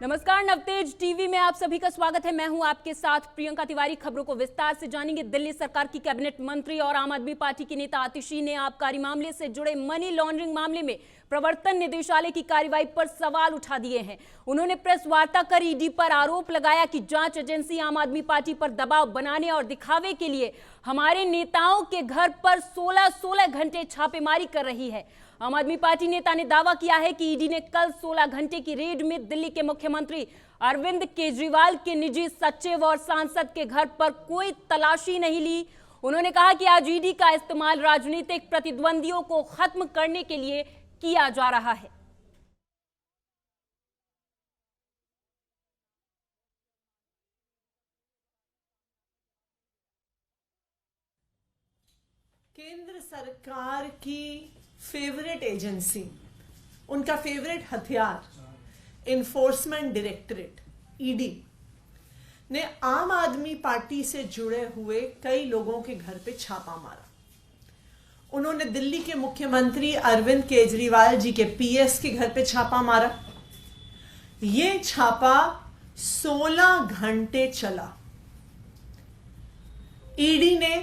नमस्कार, नवतेज टीवी में आप सभी का स्वागत है। मैं हूं आपके साथ प्रियंका तिवारी। खबरों को विस्तार से जानेंगे। दिल्ली सरकार की कैबिनेट मंत्री और आम आदमी पार्टी की नेता आतिशी ने आबकारी मामले से जुड़े मनी लॉन्ड्रिंग मामले में प्रवर्तन निदेशालय की कार्रवाई पर सवाल उठा दिए हैं। उन्होंने प्रेस वार्ता कर ईडी पर आरोप लगाया कि जांच एजेंसी आम आदमी पार्टी पर दबाव बनाने और दिखावे के लिए हमारे नेताओं के घर पर 16-16 घंटे छापेमारी कर रही है। आम आदमी पार्टी नेता ने दावा किया है कि ईडी ने कल 16 घंटे की रेड में दिल्ली के मुख्यमंत्री अरविंद केजरीवाल के निजी सचिव और सांसद के घर पर कोई तलाशी नहीं ली। उन्होंने कहा कि आज ईडी का इस्तेमाल राजनीतिक प्रतिद्वंदियों को खत्म करने के लिए किया जा रहा है। केंद्र सरकार की फेवरेट एजेंसी, उनका फेवरेट हथियार इन्फोर्समेंट डायरेक्टरेट ईडी ने आम आदमी पार्टी से जुड़े हुए कई लोगों के घर पे छापा मारा। उन्होंने दिल्ली के मुख्यमंत्री अरविंद केजरीवाल जी के पीएस के घर पे छापा मारा। ये छापा 16 घंटे चला। ईडी ने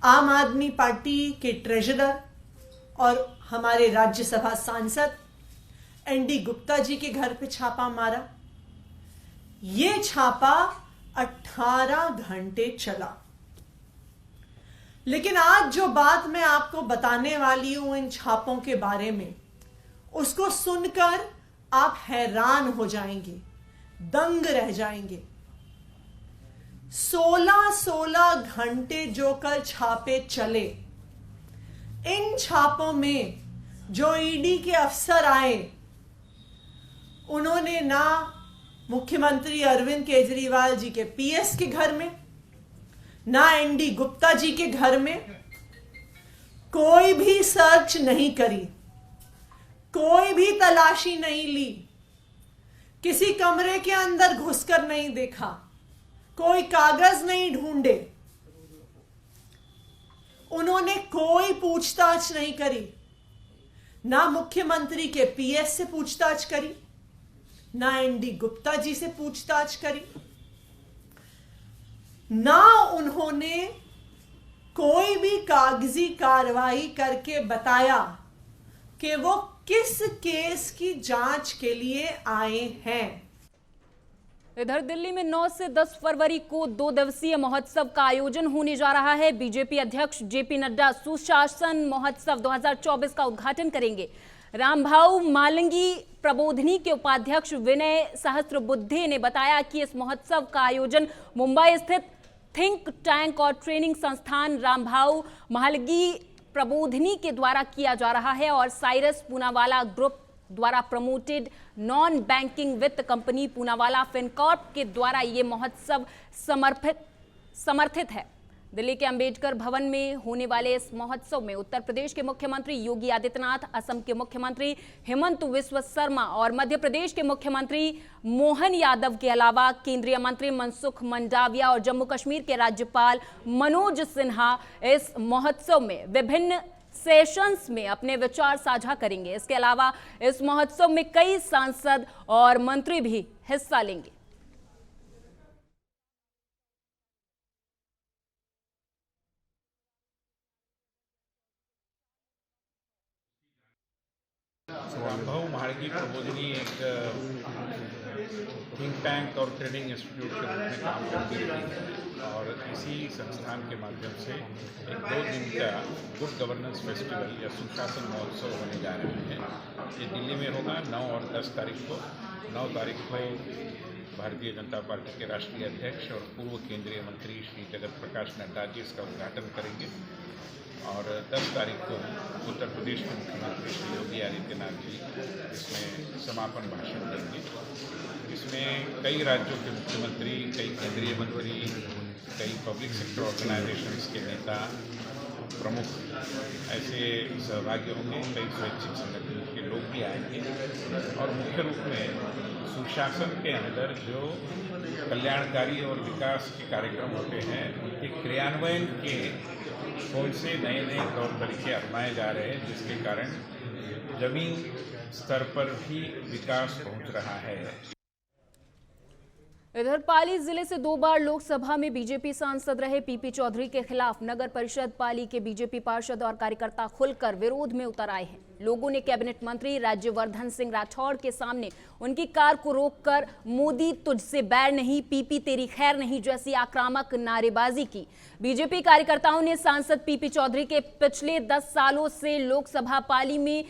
आम आदमी पार्टी के ट्रेजरर और हमारे राज्यसभा सांसद एनडी गुप्ता जी के घर पे छापा मारा। यह छापा 18 घंटे चला। लेकिन आज जो बात मैं आपको बताने वाली हूं इन छापों के बारे में, उसको सुनकर आप हैरान हो जाएंगे, दंग रह जाएंगे। 16-16 घंटे जो कल छापे चले, इन छापों में जो ईडी के अफसर आए, उन्होंने ना मुख्यमंत्री अरविंद केजरीवाल जी के पीएस के घर में, ना एनडी गुप्ता जी के घर में कोई भी सर्च नहीं करी, कोई भी तलाशी नहीं ली, किसी कमरे के अंदर घुसकर नहीं देखा, कोई कागज नहीं ढूंढे, उन्होंने कोई पूछताछ नहीं करी। ना मुख्यमंत्री के पीएस से पूछताछ करी, ना एनडी गुप्ता जी से पूछताछ करी, ना उन्होंने कोई भी कागजी कार्रवाई करके बताया कि वो किस केस की जांच के लिए आए हैं। इधर दिल्ली में 9 से 10 फरवरी को 2 दिवसीय महोत्सव का आयोजन होने जा रहा है। बीजेपी अध्यक्ष जेपी नड्डा सुशासन महोत्सव 2024 का उद्घाटन करेंगे। रामभाऊ मालंगी प्रबोधिनी के उपाध्यक्ष विनय सहस्त्रबुद्धे ने बताया कि इस महोत्सव का आयोजन मुंबई स्थित थिंक टैंक और ट्रेनिंग संस्थान रामभाऊ मालंगी प्रबोधिनी के द्वारा किया जा रहा है और साइरस पूनावाला ग्रुप द्वारा प्रमोटेड नॉन बैंकिंग वित्त कंपनी पूनावाला फिनकॉर्प के द्वारा ये महोत्सव समर्थित है। दिल्ली के अंबेडकर भवन में होने वाले इस महोत्सव में उत्तर प्रदेश के मुख्यमंत्री योगी आदित्यनाथ, असम के मुख्यमंत्री हेमंत बिस्वा शर्मा और मध्य प्रदेश के मुख्यमंत्री मोहन यादव के अलावा केंद्रीय मंत्री मनसुख मंडाविया और जम्मू कश्मीर के राज्यपाल मनोज सिन्हा इस महोत्सव में विभिन्न सेशंस में अपने विचार साझा करेंगे। इसके अलावा इस महोत्सव में कई सांसद और मंत्री भी हिस्सा लेंगे। रामभाऊ मालंगी प्रबोधिनी एक थिंक टैंक और ट्रेनिंग इंस्टीट्यूट के रूप में काम करती रही है और इसी संस्थान के माध्यम से एक 2 दिन का गुड गवर्नेंस फेस्टिवल या सुशासन महोत्सव होने जा रहे हैं। ये दिल्ली में होगा 9 और 10 तारीख को। 9 तारीख को भारतीय जनता पार्टी के राष्ट्रीय अध्यक्ष और पूर्व केंद्रीय मंत्री श्री जगत प्रकाश नड्डा जी इसका उद्घाटन करेंगे और 10 तारीख को उत्तर प्रदेश के मुख्यमंत्री श्री योगी आदित्यनाथ जी इसमें समापन भाषण देंगे। इसमें कई राज्यों के मुख्यमंत्री, कई केंद्रीय मंत्री, कई पब्लिक सेक्टर ऑर्गेनाइजेशंस के नेता, प्रमुख ऐसे सहभागी होंगे। कई स्वैच्छिक संगठनों के लोग भी आएंगे और मुख्य रूप में सुशासन के अंदर जो कल्याणकारी और विकास के कार्यक्रम होते हैं उनके क्रियान्वयन के कौन से नए नए तौर तरीके अपनाए जा रहे हैं जिसके कारण जमीन स्तर पर भी विकास पहुंच रहा है। इधर पाली जिले से 2 बार लोकसभा में बीजेपी सांसद रहे पीपी चौधरी के खिलाफ नगर परिषद पाली के बीजेपी पार्षद और कार्यकर्ता खुलकर विरोध में उतर आए हैं। लोगों ने कैबिनेट मंत्री राज्यवर्धन सिंह राठौड़ के सामने उनकी कार को रोककर मोदी तुझसे बैर नहीं, पीपी तेरी खैर नहीं जैसी आक्रामक नारेबाजी की। बीजेपी कार्यकर्ताओं ने सांसद पीपी चौधरी के पिछले 10 सालों से लोकसभा पाली में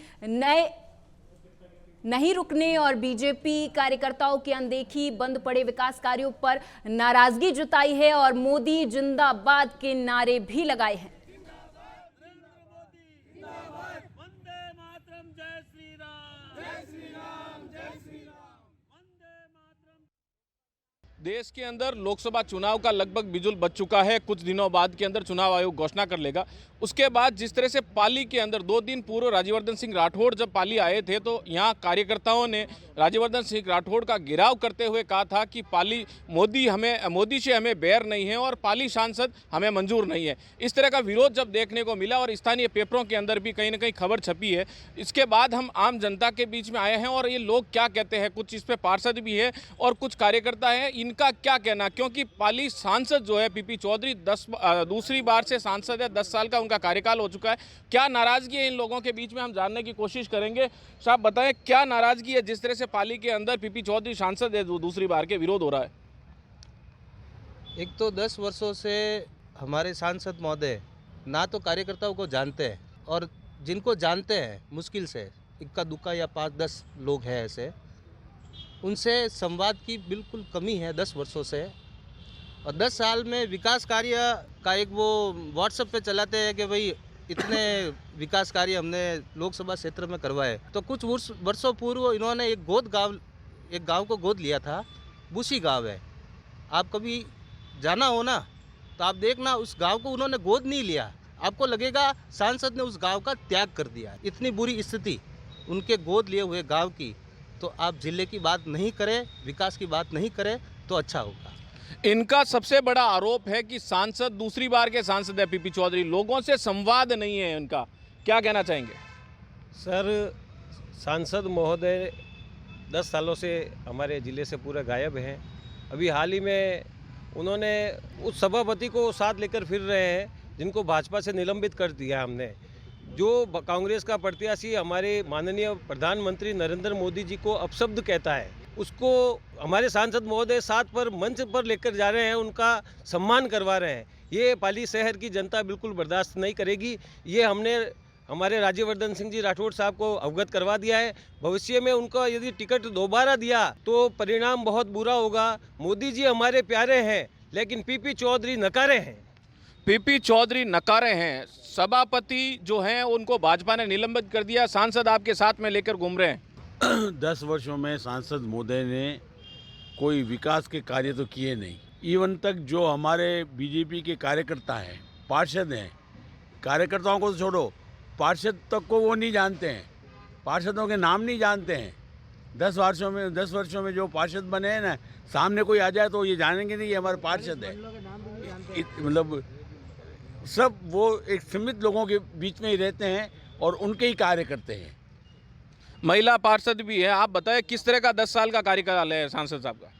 नहीं रुकने और बीजेपी कार्यकर्ताओं की अनदेखी, बंद पड़े विकास कार्यों पर नाराजगी जताई है और मोदी जिंदाबाद के नारे भी लगाए हैं। देश के अंदर लोकसभा चुनाव का लगभग बिजुल बज चुका है। कुछ दिनों बाद के अंदर चुनाव आयोग घोषणा कर लेगा। उसके बाद जिस तरह से पाली के अंदर 2 दिन पूर्व राज्यवर्धन सिंह राठौड़ जब पाली आए थे तो यहाँ कार्यकर्ताओं ने राज्यवर्धन सिंह राठौड़ का घेराव करते हुए कहा था कि पाली मोदी से हमें बैर नहीं है और पाली सांसद हमें मंजूर नहीं है। इस तरह का विरोध जब देखने को मिला और स्थानीय पेपरों के अंदर भी कहीं ना कहीं खबर छपी है। इसके बाद हम आम जनता के बीच में आए हैं और ये लोग क्या कहते हैं, कुछ इस पे पार्षद भी है और कुछ कार्यकर्ता हैं, इनका क्या कहना, क्योंकि पाली सांसद जो है पीपी चौधरी दूसरी बार से सांसद है, 10 साल का उनका कार्यकाल हो चुका है। क्या नाराजगी है इन लोगों के बीच में, हम जानने की कोशिश करेंगे। साहब बताएं क्या नाराजगी है जिस तरह से पाली के अंदर पीपी चौधरी सांसद है, दूसरी बार के विरोध हो रहा है? एक तो 10 वर्षों से हमारे सांसद महोदय ना तो कार्यकर्ताओं को जानते हैं और जिनको जानते हैं मुश्किल से इक्का दुक्का या 5-10 लोग हैं ऐसे, उनसे संवाद की बिल्कुल कमी है 10 वर्षों से। और 10 साल में विकास कार्य का एक वो व्हाट्सएप पे चलाते हैं कि भाई इतने विकास कार्य हमने लोकसभा क्षेत्र में करवाए। तो कुछ वर्षों पूर्व इन्होंने एक गांव को गोद लिया था, बुशी गांव है, आप कभी जाना हो ना तो आप देखना, उस गांव को उन्होंने गोद नहीं लिया, आपको लगेगा सांसद ने उस गांव का त्याग कर दिया। इतनी बुरी स्थिति उनके गोद लिए हुए गांव की, तो आप जिले की बात नहीं करें, विकास की बात नहीं करें तो अच्छा होगा। इनका सबसे बड़ा आरोप है कि सांसद दूसरी बार के सांसद है पीपी चौधरी, लोगों से संवाद नहीं है इनका, क्या कहना चाहेंगे? सर, सांसद महोदय 10 सालों से हमारे ज़िले से पूरे गायब हैं। अभी हाल ही में उन्होंने उस सभापति को साथ लेकर फिर रहे हैं जिनको भाजपा से निलंबित कर दिया हमने। जो कांग्रेस का प्रत्याशी हमारे माननीय प्रधानमंत्री नरेंद्र मोदी जी को अपशब्द कहता है, उसको हमारे सांसद महोदय साथ पर मंच पर लेकर जा रहे हैं, उनका सम्मान करवा रहे हैं। ये पाली शहर की जनता बिल्कुल बर्दाश्त नहीं करेगी। ये हमने हमारे राज्यवर्धन सिंह जी राठौड़ साहब को अवगत करवा दिया है। भविष्य में उनका यदि टिकट दोबारा दिया तो परिणाम बहुत बुरा होगा। मोदी जी हमारे प्यारे हैं लेकिन पीपी चौधरी नकारे हैं। पीपी चौधरी नकारे हैं। सभापति जो हैं उनको भाजपा ने निलंबित कर दिया, सांसद आपके साथ में लेकर घूम रहे हैं। 10 वर्षों में सांसद महोदय ने कोई विकास के कार्य तो किए नहीं। इवन तक जो हमारे बीजेपी के कार्यकर्ता हैं, पार्षद हैं, कार्यकर्ताओं को तो छोड़ो, पार्षद तक को वो नहीं जानते हैं, पार्षदों के नाम नहीं जानते हैं। 10 वर्षों में जो पार्षद बने हैं ना, सामने कोई आ जाए तो ये जानेंगे नहीं ये हमारे पार्षद है। मतलब सब वो एक सीमित लोगों के बीच में ही रहते हैं और उनके ही कार्य करते हैं। महिला पार्षद भी है, आप बताएं किस तरह का 10 साल का कार्यकाल है सांसद साहब का?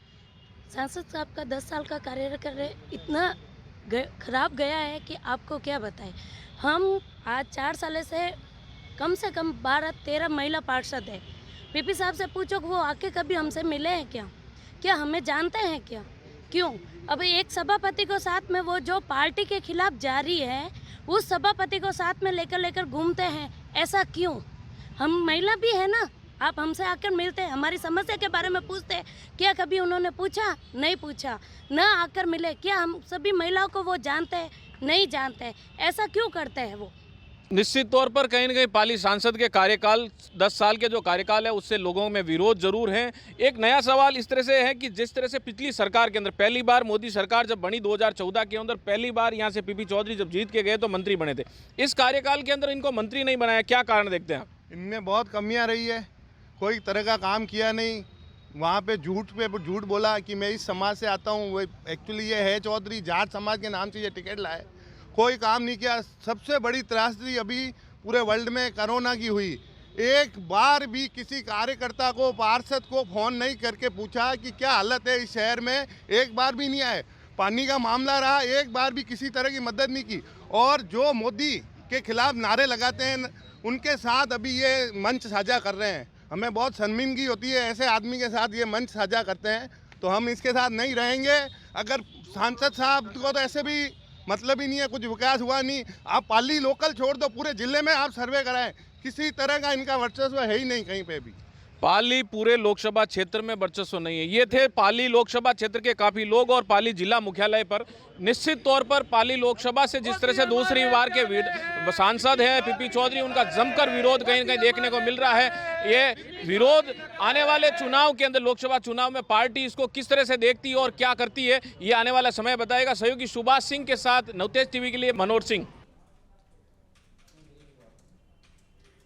सांसद साहब का 10 साल का कार्यकाल इतना खराब गया है कि आपको क्या बताएं। हम आज 4 साल से कम 12-13 महिला पार्षद है। पीपी साहब से पूछो कि वो आके कभी हमसे मिले हैं क्या हमें जानते हैं क्या? क्यों अब एक सभापति को साथ में, वो जो पार्टी के खिलाफ जारी है उस सभापति को साथ में लेकर घूमते हैं, ऐसा क्यों? हम महिला भी है ना, आप हमसे आकर मिलते हैं, हमारी समस्या के बारे में पूछते हैं, क्या कभी उन्होंने पूछा? नहीं पूछा। ना आकर मिले, क्या हम सभी महिलाओं को वो जानते हैं? नहीं जानते। ऐसा क्यों करते हैं वो? निश्चित तौर पर कहीं ना कहीं पाली सांसद के कार्यकाल 10 साल के जो कार्यकाल है उससे लोगों में विरोध जरूर है। एक नया सवाल इस तरह से है कि जिस तरह से पिछली सरकार के अंदर पहली बार मोदी सरकार जब बनी 2014 के अंदर, पहली बार यहाँ से पीपी चौधरी जब जीत के गए तो मंत्री बने थे। इस कार्यकाल के अंदर इनको मंत्री नहीं बनाया, क्या कारण देखते हैं आप? इनमें बहुत कमियां रही है, कोई तरह का काम किया नहीं। वहाँ पे झूठ बोला कि मैं इस समाज से आता हूँ, वो एक्चुअली ये है चौधरी, जाट समाज के नाम से ये टिकट लाए। कोई काम नहीं किया। सबसे बड़ी त्रासदी अभी पूरे वर्ल्ड में कोरोना की हुई। एक बार भी किसी कार्यकर्ता को, पार्षद को फ़ोन नहीं करके पूछा कि क्या हालत है इस शहर में, एक बार भी नहीं आए। पानी का मामला रहा, एक बार भी किसी तरह की मदद नहीं की। और जो मोदी के खिलाफ नारे लगाते हैं, उनके साथ अभी ये मंच साझा कर रहे हैं। हमें बहुत शर्मिंदगी होती है ऐसे आदमी के साथ ये मंच साझा करते हैं, तो हम इसके साथ नहीं रहेंगे। अगर सांसद साहब को तो ऐसे भी मतलब ही नहीं है, कुछ विकास हुआ नहीं। आप पाली लोकल छोड़ दो, पूरे जिले में आप सर्वे कराएं, किसी तरह का इनका वर्चस्व है ही नहीं कहीं पे भी। पाली पूरे लोकसभा क्षेत्र में वर्चस्व नहीं है। ये थे पाली लोकसभा क्षेत्र के काफी लोग और पाली जिला मुख्यालय पर निश्चित तौर पर पाली लोकसभा से जिस तरह से दूसरी बार के सांसद हैं पीपी चौधरी, उनका जमकर विरोध कहीं न कहीं देखने को मिल रहा है। ये विरोध आने वाले चुनाव के अंदर, लोकसभा चुनाव में पार्टी इसको किस तरह से देखती है और क्या करती है, ये आने वाला समय बताएगा। सहयोगी सुभाष सिंह के साथ नवतेज टीवी के लिए मनोज सिंह।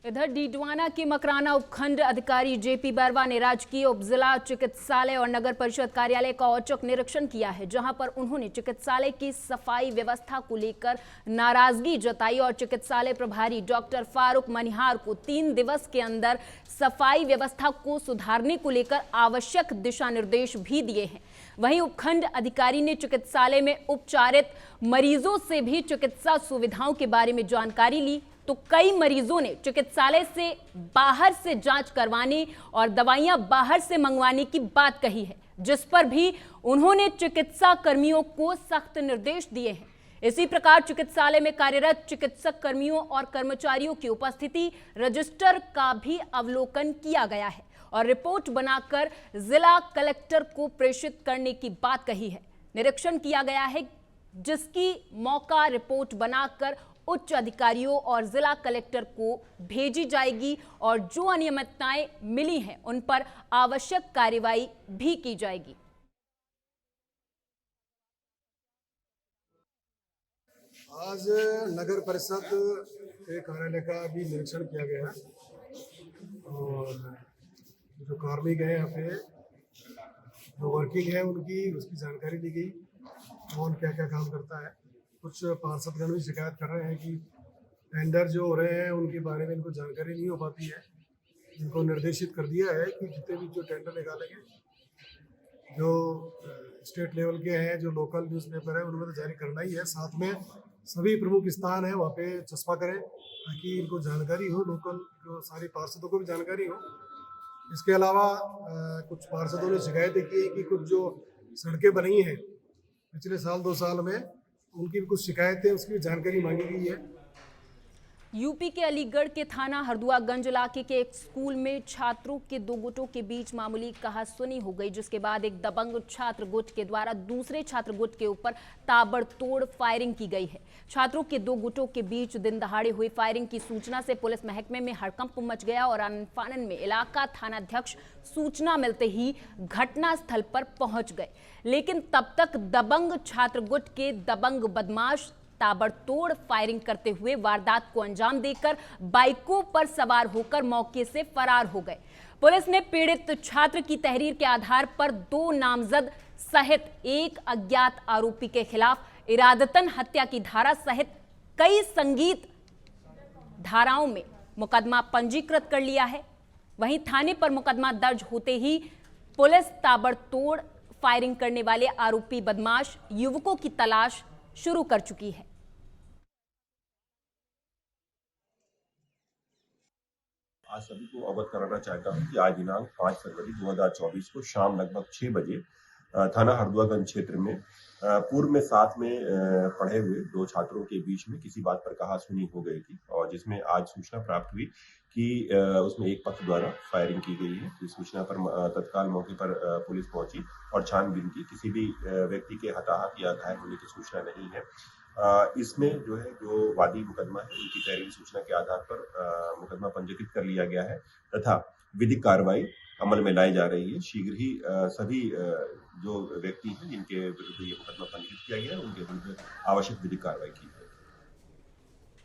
इधर डीडवाना के मकराना उपखंड अधिकारी जेपी बरवा ने राजकीय उपजिला चिकित्सालय और नगर परिषद कार्यालय का औचक निरीक्षण किया है, जहां पर उन्होंने चिकित्सालय की सफाई व्यवस्था को लेकर नाराजगी जताई और चिकित्सालय प्रभारी डॉक्टर फारूक मनिहार को 3 दिवस के अंदर सफाई व्यवस्था को सुधारने को लेकर आवश्यक दिशा निर्देश भी दिए हैं। वहीं उपखंड अधिकारी ने चिकित्सालय में उपचारित मरीजों से भी चिकित्सा सुविधाओं के बारे में जानकारी ली, तो कई मरीजों ने चिकित्सालय से बाहर से जांच करवाने और दवाइयां बाहर से मंगवाने की बात कही है, जिस पर भी उन्होंने चिकित्सा कर्मियों को सख्त निर्देश दिए हैं। इसी प्रकार चिकित्सालय में कार्यरत चिकित्सक कर्मियों और कर्मचारियों की उपस्थिति रजिस्टर का भी अवलोकन किया गया है और रिपोर्ट बनाकर जिला कलेक्टर को प्रेषित करने की बात कही है। निरीक्षण किया गया है, जिसकी मौका रिपोर्ट बनाकर उच्च अधिकारियों और जिला कलेक्टर को भेजी जाएगी और जो अनियमितताएं मिली हैं उन पर आवश्यक कार्रवाई भी की जाएगी। आज नगर परिषद के कार्यालय का भी निरीक्षण किया गया और जो कार्मिक हैं यहाँ पे, जो वर्किंग है उसकी जानकारी दी गई, कौन क्या क्या काम करता है। कुछ पार्षदगण भी शिकायत कर रहे हैं कि टेंडर जो हो रहे हैं उनके बारे में इनको जानकारी नहीं हो पाती है। इनको निर्देशित कर दिया है कि जितने भी जो टेंडर निकालेंगे, जो स्टेट लेवल के हैं, जो लोकल न्यूज़पेपर है, उनमें तो जारी करना ही है। साथ में सभी प्रमुख स्थान है वहाँ पे चस्पा करें ताकि इनको जानकारी हो, लोकल जो सारी पार्षदों को भी जानकारी हो। इसके अलावा कुछ पार्षदों ने शिकायतें की है कि कुछ जो सड़कें बनी हैं पिछले साल 2 साल में, उनकी भी कुछ शिकायतें, उसकी भी जानकारी मांगी गई है। यूपी के अलीगढ़ के थाना हरदुआगंज इलाके के एक स्कूल में छात्रों के 2 गुटों के बीच मामूली कहासुनी हो गई, जिसके बाद एक दबंग छात्र गुट के द्वारा दूसरे छात्र गुट के ऊपर ताबड़तोड़ फायरिंग की गई है। छात्रों के 2 गुटों के बीच दिन दहाड़े हुई फायरिंग की सूचना से पुलिस महकमे में हड़कंप मच गया और आनन-फानन में इलाका थानाध्यक्ष सूचना मिलते ही घटनास्थल पर पहुंच गए, लेकिन तब तक दबंग छात्र गुट के दबंग बदमाश ताबड़तोड़ फायरिंग करते हुए वारदात को अंजाम देकर बाइकों पर सवार होकर मौके से फरार हो गए। पुलिस ने पीड़ित छात्र की तहरीर के आधार पर 2 नामजद सहित एक अज्ञात आरोपी के खिलाफ इरादतन हत्या की धारा सहित कई संगीत धाराओं में मुकदमा पंजीकृत कर लिया है। वहीं थाने पर मुकदमा दर्ज होते ही पुलिस ताबड़तोड़ फायरिंग करने वाले आरोपी बदमाश युवकों की तलाश शुरू कर चुकी है। आज सभी को अवगत कराना चाहता हूं कि आज दिनांक 5 फरवरी 2024 को शाम लगभग 6 बजे थाना हरदुआगंज क्षेत्र में पूर्व में साथ में पढ़े हुए 2 छात्रों के बीच में किसी बात पर कहासुनी हो गई थी और जिसमें आज सूचना प्राप्त हुई कि उसमें एक पक्ष द्वारा फायरिंग की गई है। इस सूचना पर तत्काल मौके पर पुलिस पहुंची और छानबीन की। किसी भी व्यक्ति के हताहत या घायल होने की सूचना नहीं है। इसमें जो वादी मुकदमा है उनकी तहरीरी सूचना के आधार पर मुकदमा पंजीकृत कर लिया गया है तथा विधिक कार्रवाई अमल में लाई जा रही है। शीघ्र ही सभी जो व्यक्ति हैं जिनके विरुद्ध ये मुकदमा पंजीकृत किया गया है उनके विरुद्ध आवश्यक विधिक कार्रवाई की जाएगी।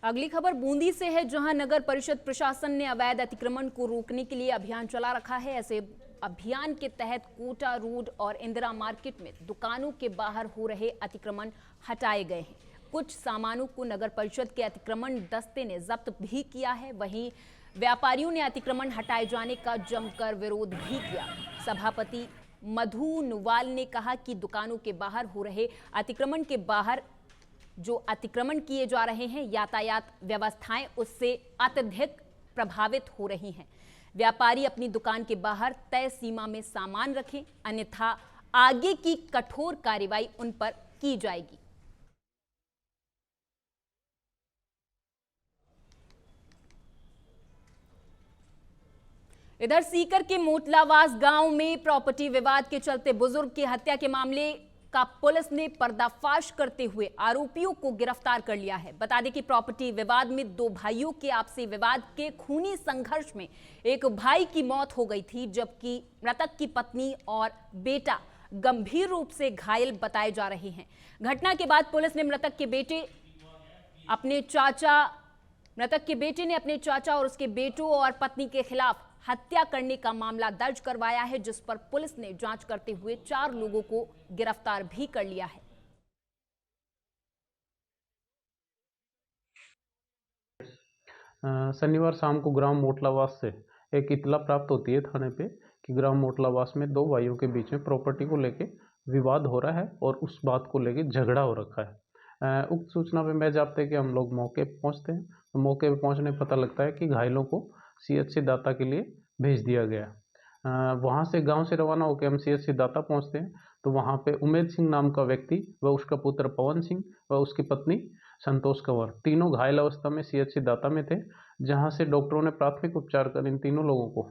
अगली खबर बूंदी से है, जहां नगर परिषद प्रशासन ने अवैध अतिक्रमण को रोकने के लिए अभियान चला रखा है। ऐसे अभियान के तहत कोटा रोड और इंदिरा मार्केट में दुकानों के बाहर हो रहे अतिक्रमण हटाए गए हैं। कुछ सामानों को नगर परिषद के अतिक्रमण दस्ते ने जब्त भी किया है। वहीं व्यापारियों ने अतिक्रमण हटाए जाने का जमकर विरोध भी किया। सभापति मधु नुवाल ने कहा कि दुकानों के बाहर हो रहे अतिक्रमण के बाहर जो अतिक्रमण किए जा रहे हैं, यातायात व्यवस्थाएं उससे अत्यधिक प्रभावित हो रही हैं। व्यापारी अपनी दुकान के बाहर तय सीमा में सामान रखें, अन्यथा आगे की कठोर कार्रवाई उन पर की जाएगी। इधर सीकर के मोटलावास गांव में प्रॉपर्टी विवाद के चलते बुजुर्ग की हत्या के मामले का पुलिस ने पर्दाफाश करते हुए आरोपियों को गिरफ्तार कर लिया है। बता दें कि प्रॉपर्टी विवाद में दो भाइयों के आपसी विवाद के खूनी संघर्ष में एक भाई की मौत हो गई थी, जबकि मृतक की पत्नी और बेटा गंभीर रूप से घायल बताए जा रहे हैं। घटना के बाद पुलिस ने मृतक के बेटे ने अपने चाचा और उसके बेटों और पत्नी के खिलाफ हत्या करने का मामला दर्ज करवाया है, जिस पर पुलिस ने जांच करते हुए 4 लोगों को गिरफ्तार भी कर लिया है। शनिवार शाम को ग्राम मोटलावास से एक इतला प्राप्त होती है थाने पे कि ग्राम मोटलावास में 2 भाइयों के बीच में प्रॉपर्टी को लेके विवाद हो रहा है और उस बात को लेके झगड़ा हो रखा है। उक्त सूचना पे मैं जाते कि हम लोग मौके पे पहुंचते हैं, तो मौके पे पहुंचने पता लगता है कि घायलों को CHC दाता के लिए भेज दिया गया। वहाँ से गांव से रवाना होकर हम CHC दाता पहुँचते हैं, तो वहाँ पे उमेद सिंह नाम का व्यक्ति व उसका पुत्र पवन सिंह व उसकी पत्नी संतोष कंवर तीनों घायल अवस्था में CHC दाता में थे, जहाँ से डॉक्टरों ने प्राथमिक उपचार कर इन तीनों लोगों को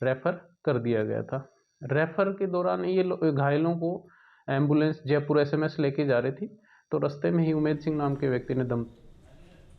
रेफर कर दिया गया था। रेफर के दौरान ये घायलों को एम्बुलेंस जयपुर SMS लेके जा रही थी, तो रास्ते में ही उमेद सिंह नाम के व्यक्ति ने दम।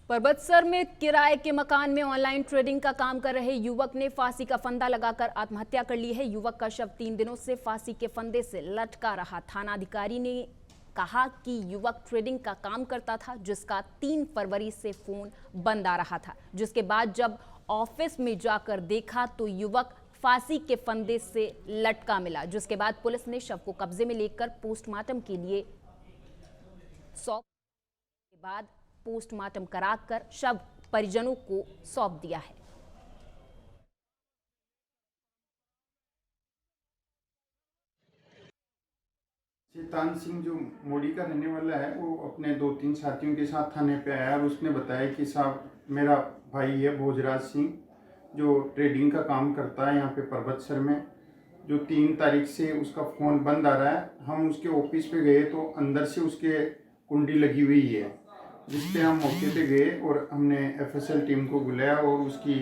परबतसर में किराए के मकान में ऑनलाइन ट्रेडिंग का काम कर रहे युवक ने फांसी का फंदा लगाकर आत्महत्या कर ली है। युवक का शव 3 दिनों से फांसी के फंदे से लटका रहा। थानाधिकारी ने कहा कि युवक ट्रेडिंग का काम करता था, जिसका 3 फरवरी से फोन बंद आ रहा था, जिसके बाद जब ऑफिस में जाकर देखा तो युवक फांसी के फंदे से लटका मिला, जिसके बाद पुलिस ने शव को कब्जे में लेकर पोस्टमार्टम के लिए पोस्टमार्टम कराकर शव परिजनों को सौंप दिया है। चेतन सिंह जो मोड़ी का रहने वाला है, वो अपने 2-3 साथियों के साथ थाने पे आया और उसने बताया कि साहब मेरा भाई है भोजराज सिंह, जो ट्रेडिंग का काम करता है यहाँ पे परबतसर में, जो 3 तारीख से उसका फ़ोन बंद आ रहा है। हम उसके ऑफिस पे गए तो अंदर से उसके कुंडी लगी हुई है, जिस पे हम मौके पे गए और हमने FSL टीम को बुलाया और उसकी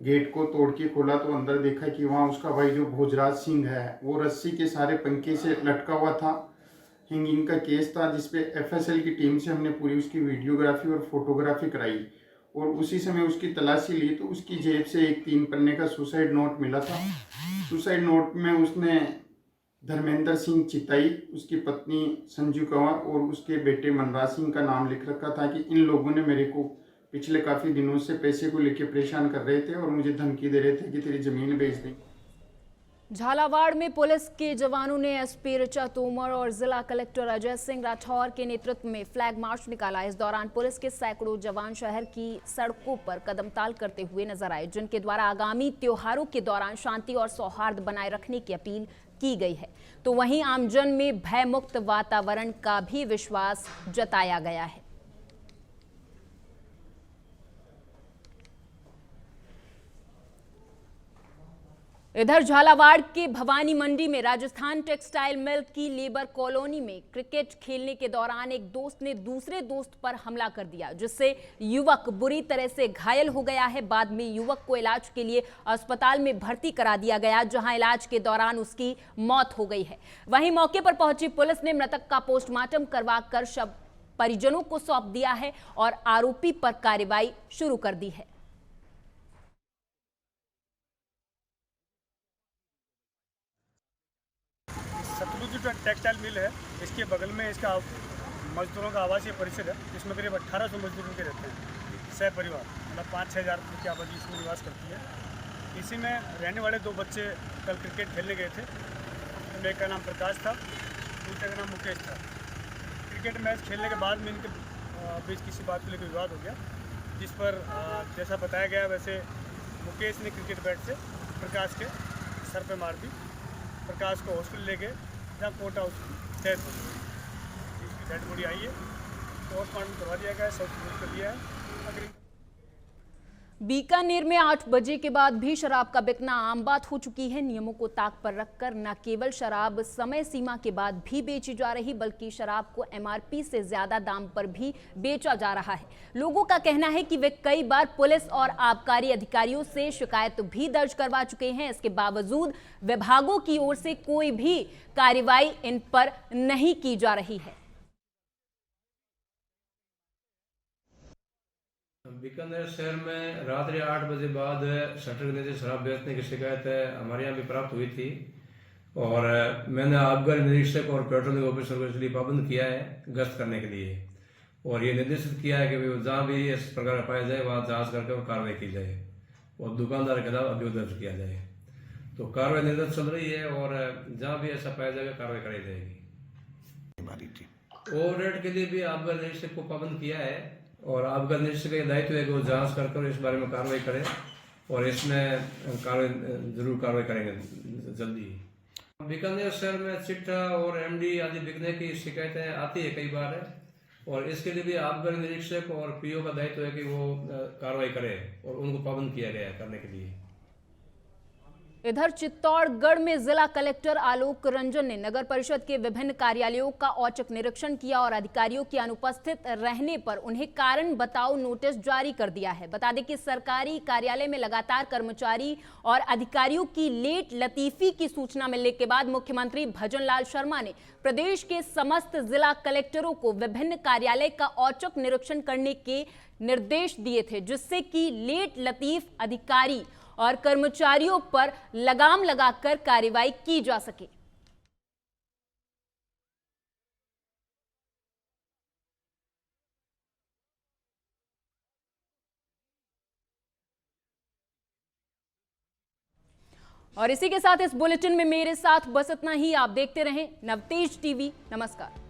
गेट को तोड़ के खोला तो अंदर देखा कि वहाँ उसका भाई जो भोजराज सिंह है वो रस्सी के सारे पंखे से लटका हुआ था। हैंगिंग का केस था, जिसपे FSL की टीम से हमने पूरी उसकी वीडियोग्राफी और फोटोग्राफी कराई और उसी समय उसकी तलाशी ली तो उसकी जेब से एक 3 पन्ने का सुसाइड नोट मिला था। सुसाइड नोट में उसने धर्मेंद्र सिंह चिताई, उसकी पत्नी संजू कंवर और उसके बेटे मनराज सिंह का नाम लिख रखा था कि इन लोगों ने मेरे को पिछले काफ़ी दिनों से पैसे को लेकर परेशान कर रहे थे और मुझे धमकी दे रहे थे कि तेरी ज़मीन बेच दें। झालावाड़ में पुलिस के जवानों ने SP ऋचा तोमर और जिला कलेक्टर अजय सिंह राठौर के नेतृत्व में फ्लैग मार्च निकाला। इस दौरान पुलिस के सैकड़ों जवान शहर की सड़कों पर कदमताल करते हुए नजर आए, जिनके द्वारा आगामी त्योहारों के दौरान शांति और सौहार्द बनाए रखने की अपील की गई है। तो वहीं आमजन में भयमुक्त वातावरण का भी विश्वास जताया गया है। इधर झालावाड़ के भवानी मंडी में राजस्थान टेक्सटाइल मिल की लेबर कॉलोनी में क्रिकेट खेलने के दौरान एक दोस्त ने दूसरे दोस्त पर हमला कर दिया, जिससे युवक बुरी तरह से घायल हो गया है। बाद में युवक को इलाज के लिए अस्पताल में भर्ती करा दिया गया, जहां इलाज के दौरान उसकी मौत हो गई है। वहीं मौके पर पहुंची पुलिस ने मृतक का पोस्टमार्टम करवाकर शव परिजनों को सौंप दिया है और आरोपी पर कार्रवाई शुरू कर दी है। सतलुज जो टेक्सटाइल मिल है, इसके बगल में इसका मजदूरों का आवासीय परिसर है, जिसमें करीब 1800 मजदूर उनके रहते हैं। 6 परिवार, मतलब 5-6 हज़ार की आबादी इसमें निवास करती है। इसी में रहने वाले 2 बच्चे कल क्रिकेट खेलने गए थे। एक का नाम प्रकाश था, दूसरे का नाम मुकेश था। क्रिकेट मैच खेलने के बाद में इनके बीच किसी बात को लेकर विवाद हो गया, जिस पर जैसा बताया गया वैसे मुकेश ने क्रिकेट बैट से प्रकाश के सर पे मार दी। प्रकाश को हॉस्पिटल ले गए जहाँ कोटा उसकी डेथ हो गई। इसकी डेड बॉडी आई है, पोस्टमार्टम करवा दिया गया है, सब कर दिया है। बीकानेर में 8 बजे के बाद भी शराब का बिकना आम बात हो चुकी है। नियमों को ताक पर रखकर न केवल शराब समय सीमा के बाद भी बेची जा रही, बल्कि शराब को एमआरपी से ज्यादा दाम पर भी बेचा जा रहा है। लोगों का कहना है कि वे कई बार पुलिस और आबकारी अधिकारियों से शिकायत भी दर्ज करवा चुके हैं। इसके बावजूद विभागों की ओर से कोई भी कार्रवाई इन पर नहीं की जा रही है। बीकानेर शहर में रात्रि 8 बजे बाद शटर गिरने से शराब बेचने की शिकायत हमारे यहाँ भी प्राप्त हुई थी और मैंने आबकारी निरीक्षक और पेट्रोलिंग ऑफिसर को इसलिए पाबंद किया है गश्त करने के लिए, और ये निर्देशित किया है कि जहाँ भी इस प्रकार पाया जाए वहाँ जांच करके और कार्रवाई की जाए और दुकानदार के खिलाफ अभियोग दर्ज किया जाए। तो कार्रवाई निर्देश चल रही है और जहाँ भी ऐसा पाया जाएगा कार्रवाई कराई जाएगी। ओवर रेट के लिए भी आबकारी निरीक्षक को पाबंद किया है और आबकारी निरीक्षक का दायित्व है कि वो जांच कर इस बारे में कार्रवाई करें और इसमें जरूर कार्रवाई करेंगे जल्दी। बीकानेर शहर में चिट्ठा और एमडी आदि बिकने की शिकायतें आती है कई बार और इसके लिए भी आबकारी निरीक्षक और पीओ का दायित्व है कि वो कार्रवाई करे और उनको पाबंद किया गया है करने के लिए। इधर चित्तौड़गढ़ में जिला कलेक्टर आलोक रंजन ने नगर परिषद के विभिन्न कार्यालयों का औचक निरीक्षण किया और अधिकारियों के अनुपस्थित रहने पर उन्हें कारण बताओ नोटिस जारी कर दिया है। बता दें कि सरकारी कार्यालय में लगातार कर्मचारी और अधिकारियों की लेट लतीफी की सूचना मिलने के बाद मुख्यमंत्री भजनलाल शर्मा ने प्रदेश के समस्त जिला कलेक्टरों को विभिन्न कार्यालय का औचक निरीक्षण करने के निर्देश दिए थे, जिससे कि लेट लतीफ अधिकारी और कर्मचारियों पर लगाम लगाकर कार्रवाई की जा सके। और इसी के साथ इस बुलेटिन में मेरे साथ बस इतना ही। आप देखते रहें नवतेज टीवी। नमस्कार।